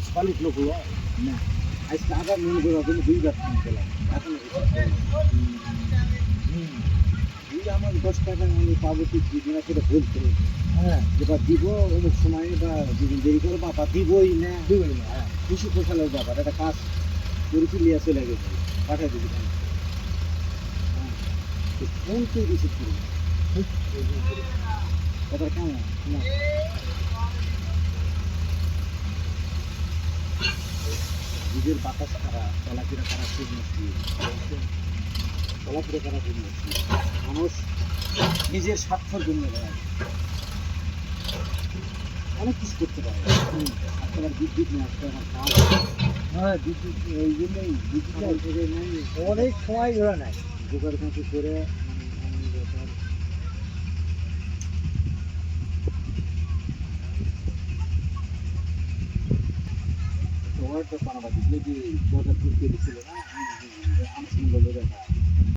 solid লোক না আজকে আবার মনে করার জন্য 2 বার ফোন দিলাম এখন এই আমার 10 টাকা আমি পাবো ঠিক দিদি না সেটা বলতে হ্যাঁ এবার দিব অমুক সময় বা দুদিন দেরি করে বাবা দিবই না হ্যাঁ খুশি পোষালো ব্যাপার একটা কাজ করেছি লিয়া চলে গেছে পাঠাই দিবি হ্যাঁ ফোন তো রিসিভ করি কথা কেমন না নিজের বাতাস খারাপ চলাফেরা খারাপ খুব মুশকিল চলাফেরা খারাপ খুব মুশকিল মানুষ নিজের স্বার্থের জন্য অনেক কিছু করতে পারে আপনার বিদ্যুৎ নেই আসতে আমার কাজ হ্যাঁ বিদ্যুৎ ওই জন্যই বিদ্যুৎ থেকে নেই অনেক সময় ধরে নেয় জোগাড় কাঁচি করে ব্যাপার তোমার তো পানাবাদি যে দরজা খুলতে দিচ্ছিল না